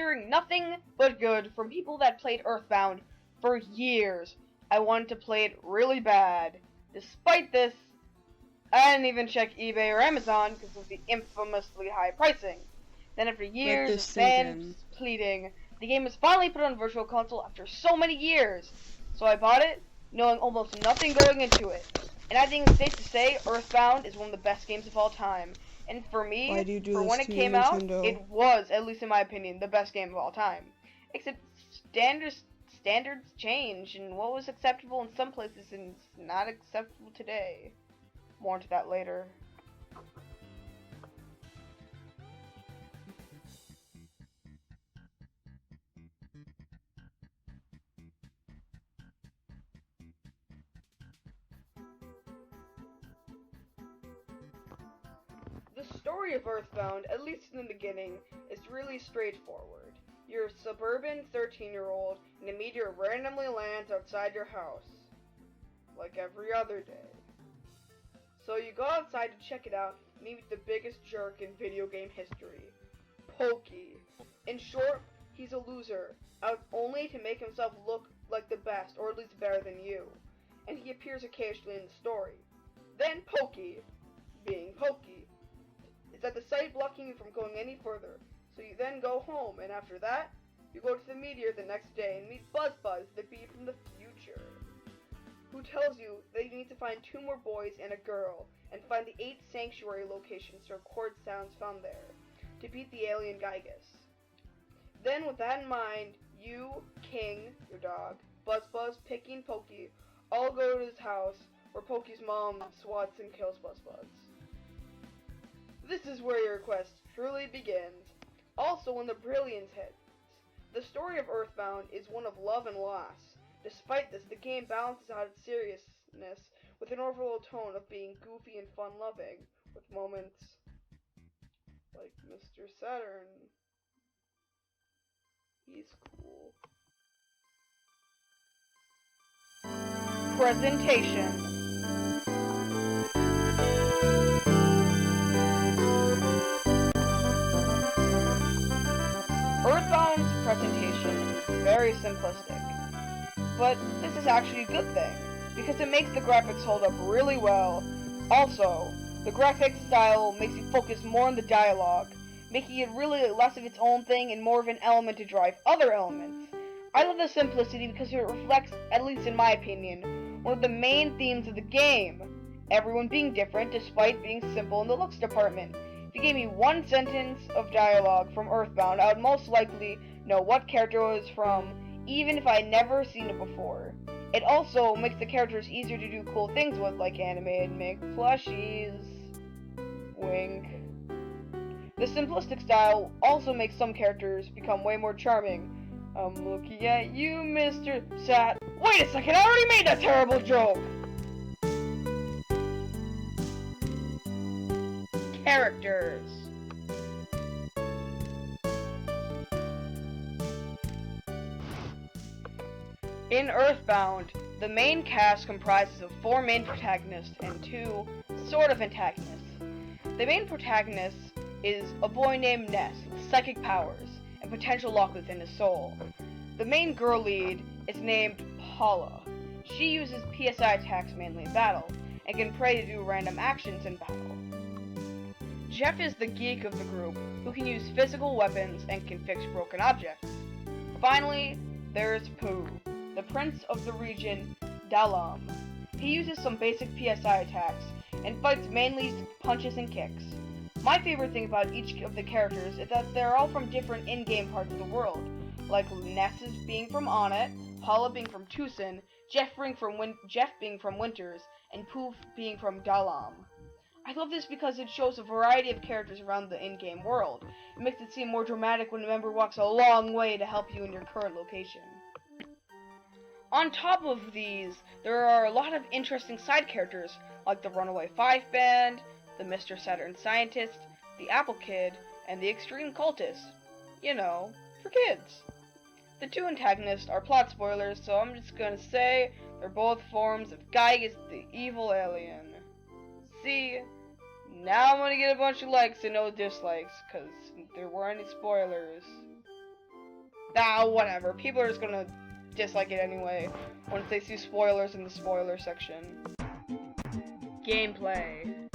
hearing nothing but good from people that played EarthBound for years. I wanted to play it really bad. Despite this, I didn't even check eBay or Amazon because of the infamously high pricing. Then after years of fans pleading, the game was finally put on Virtual Console after so many years. So I bought it, knowing almost nothing going into it. And I think it's safe to say EarthBound is one of the best games of all time. And for me, for when it came out, it was, at least in my opinion, the best game of all time. Except standards change, and what was acceptable in some places is not acceptable today. More into that later. The story of EarthBound, at least in the beginning, is really straightforward. You're a suburban 13-year-old, and a meteor randomly lands outside your house, like every other day. So you go outside to check it out, and meet the biggest jerk in video game history, Pokey. In short, he's a loser, out only to make himself look like the best, or at least better than you, and he appears occasionally in the story. Then Pokey, being Pokey, is at the site blocking you from going any further, so you then go home, and after that, you go to the meteor the next day and meet Buzz, the bee from the future, who tells you that you need to find 2 more boys and a girl, and find the 8 sanctuary locations to record sounds found there, to beat the alien Gygus. Then, with that in mind, you, King, your dog, Buzz, Picky, and Pokey all go to his house, where Pokey's mom swats and kills Buzz. This is where your quest truly begins. Also, when the brilliance hits. The story of EarthBound is one of love and loss. Despite this, the game balances out its seriousness with an overall tone of being goofy and fun-loving, with moments like Mr. Saturn. He's cool. Presentation. EarthBound's presentation is very simplistic, but this is actually a good thing, because it makes the graphics hold up really well. Also, the graphics style makes you focus more on the dialogue, making it really less of its own thing and more of an element to drive other elements. I love the simplicity because it reflects, at least in my opinion, one of the main themes of the game, everyone being different despite being simple in the looks department. If you gave me one sentence of dialogue from EarthBound, I would most likely know what character it was from, even if I had never seen it before. It also makes the characters easier to do cool things with, like animate and make plushies. Wink. The simplistic style also makes some characters become way more charming. I'm looking at you, Mr. Sat. Wait a second, I already made that terrible joke! Characters. In EarthBound, the main cast comprises of 4 main protagonists and 2 sort of antagonists. The main protagonist is a boy named Ness with psychic powers and potential luck within his soul. The main girl lead is named Paula. She uses PSI attacks mainly in battle, and can pray to do random actions in battle. Jeff is the geek of the group, who can use physical weapons and can fix broken objects. Finally, there's Pooh, the prince of the region, Dalam. He uses some basic PSI attacks, and fights mainly punches and kicks. My favorite thing about each of the characters is that they're all from different in-game parts of the world, like Ness's being from Onnet, Paula being from Tucson, Jeff being from Winters, and Pooh being from Dalam. I love this because it shows a variety of characters around the in-game world. It makes it seem more dramatic when a member walks a long way to help you in your current location. On top of these, there are a lot of interesting side characters, like the Runaway 5 Band, the Mr. Saturn Scientist, the Apple Kid, and the Extreme Cultist. You know, for kids. The 2 antagonists are plot spoilers, so I'm just gonna say they're both forms of Gygus the evil alien. See, now I'm gonna get a bunch of likes and no dislikes, cause there weren't any spoilers. Ah, whatever. People are just gonna dislike it anyway once they see spoilers in the spoiler section. Gameplay.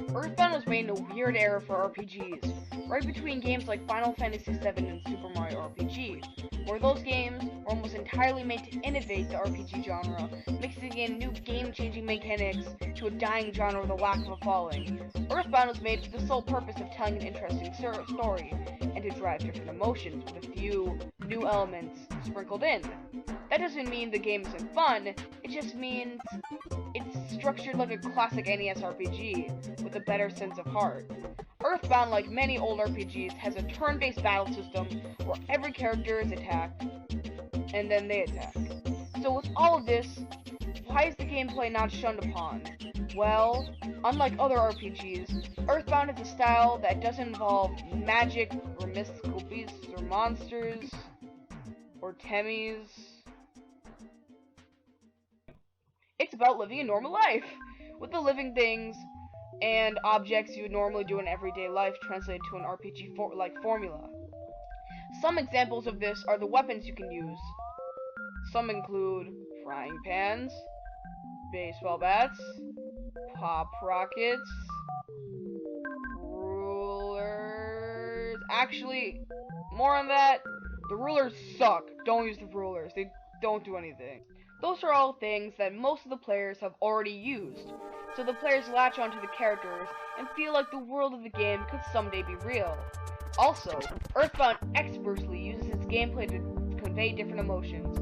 EarthBound was made in a weird era for RPGs, right between games like Final Fantasy VII and Super Mario RPG, where those games were almost entirely made to innovate the RPG genre, mixing in new game-changing mechanics to a dying genre with a lack of a following. EarthBound was made for the sole purpose of telling an interesting story, and to drive different emotions with a few new elements sprinkled in. That doesn't mean the game isn't fun, it just means it's structured like a classic NES RPG, with a better sense of heart. EarthBound, like many old RPGs, has a turn-based battle system where every character is attacked, and then they attack. So with all of this, why is the gameplay not shunned upon? Well, unlike other RPGs, EarthBound is a style that doesn't involve magic, or mystical beasts, or monsters, or temmies. It's about living a normal life, with the living things and objects you would normally do in everyday life translated to an RPG like formula. Some examples of this are the weapons you can use. Some include frying pans, baseball bats, pop rockets, rulers. Actually, more on that. The rulers suck. Don't use the rulers. They don't do anything. Those are all things that most of the players have already used, so the players latch onto the characters and feel like the world of the game could someday be real. Also, EarthBound expertly uses its gameplay to convey different emotions,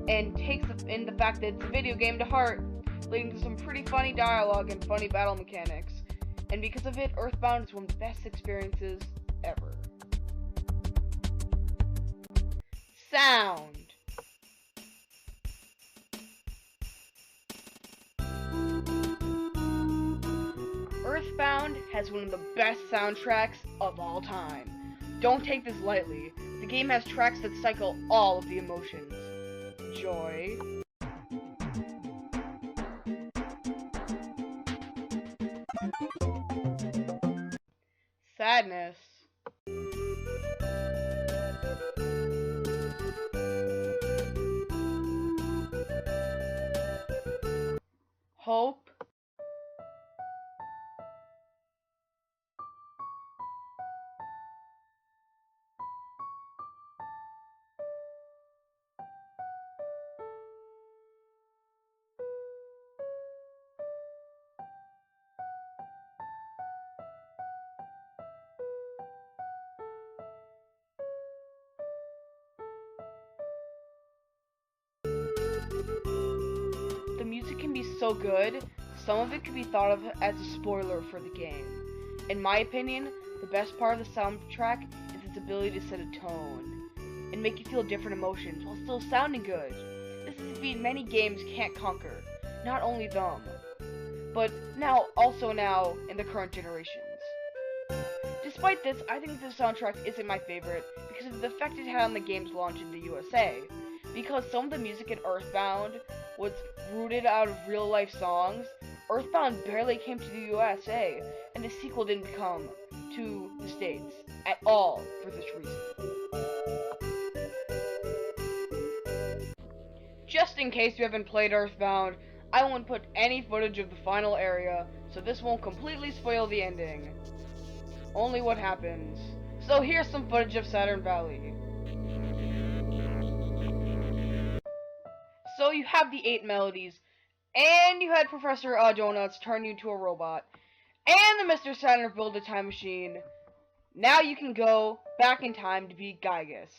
and takes in the fact that it's a video game to heart, leading to some pretty funny dialogue and funny battle mechanics. And because of it, EarthBound is one of the best experiences ever. Sound. EarthBound has one of the best soundtracks of all time. Don't take this lightly. The game has tracks that cycle all of the emotions. Joy, sadness, hope, the music can be so good, some of it can be thought of as a spoiler for the game. In my opinion, the best part of the soundtrack is its ability to set a tone and make you feel different emotions while still sounding good. This is a feat many games can't conquer, not only them, but now in the current generations. Despite this, I think the soundtrack isn't my favorite because of the effect it had on the game's launch in the USA. Because some of the music in EarthBound was rooted out of real-life songs, EarthBound barely came to the USA, and the sequel didn't come to the States at all for this reason. Just in case you haven't played EarthBound, I won't put any footage of the final area, so this won't completely spoil the ending. Only what happens. So here's some footage of Saturn Valley. So you have the 8 melodies, and you had Professor Donuts turn you into a robot, and the Mr. Saturn build a time machine. Now you can go back in time to beat Gygus.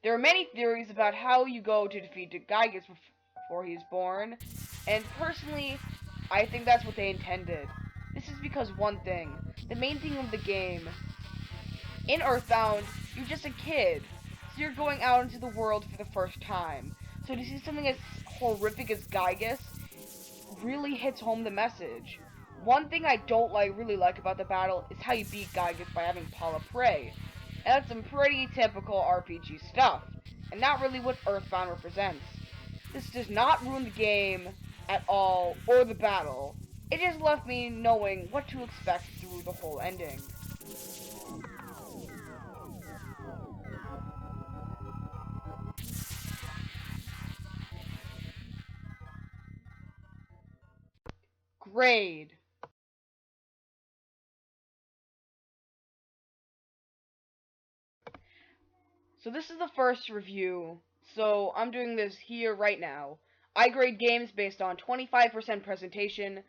There are many theories about how you go to defeat Gygus before he's born, and personally, I think that's what they intended. This is because one thing, the main thing of the game, in EarthBound, you're just a kid, so you're going out into the world for the first time. So to see something as horrific as Gygus really hits home the message. One thing I don't really like about the battle is how you beat Gygus by having Paula pray. And that's some pretty typical RPG stuff, and not really what EarthBound represents. This does not ruin the game at all, or the battle. It just left me knowing what to expect through the whole ending. grade. So this is the first review, so I'm doing this here right now. I grade games based on 25% presentation,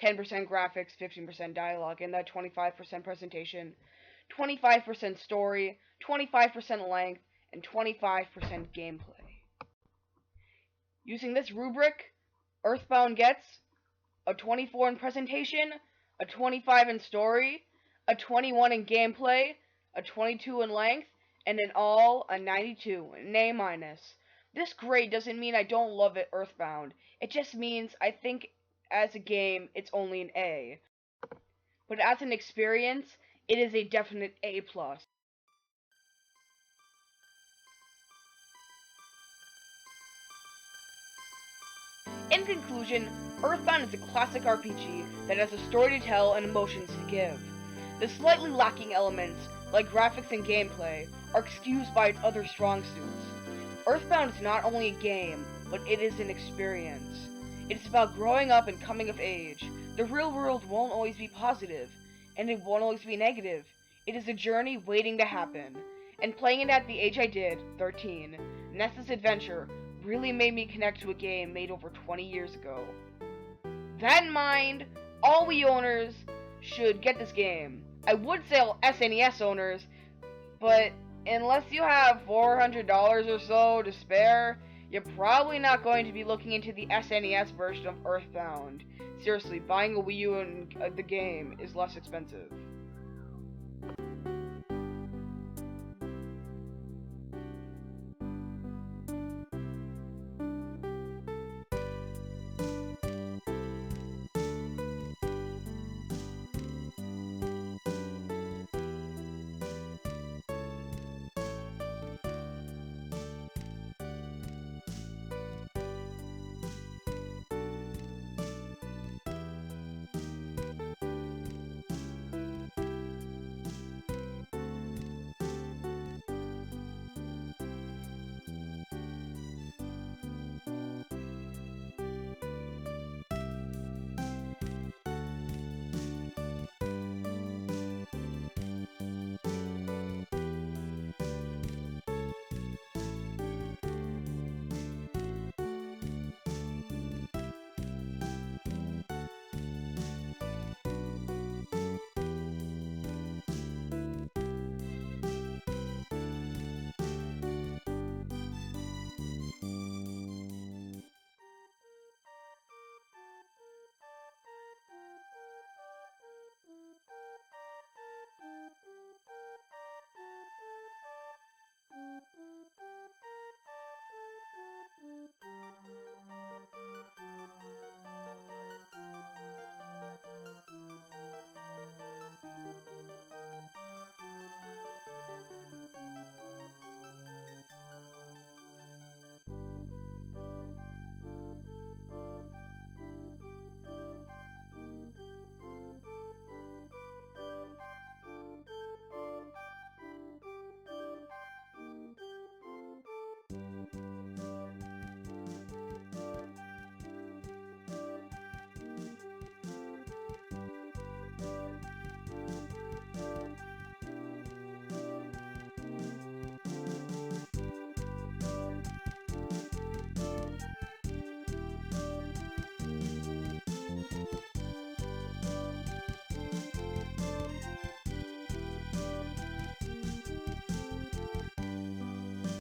10% graphics, 15% dialogue, and that 25% presentation, 25% story, 25% length, and 25% gameplay. Using this rubric, EarthBound gets a 24 in presentation, a 25 in story, a 21 in gameplay, a 22 in length, and in all, a 92, an A-. This grade doesn't mean I don't love it, EarthBound. It just means I think as a game, it's only an A. But as an experience, it is a definite A+. In conclusion, EarthBound is a classic RPG that has a story to tell and emotions to give. The slightly lacking elements, like graphics and gameplay, are excused by its other strong suits. EarthBound is not only a game, but it is an experience. It is about growing up and coming of age. The real world won't always be positive, and it won't always be negative. It is a journey waiting to happen. And playing it at the age I did, 13, Ness's adventure, really made me connect to a game made over 20 years ago. That in mind, all Wii owners should get this game. I would say all SNES owners, but unless you have $400 or so to spare, you're probably not going to be looking into the SNES version of EarthBound. Seriously, buying a Wii U and the game is less expensive.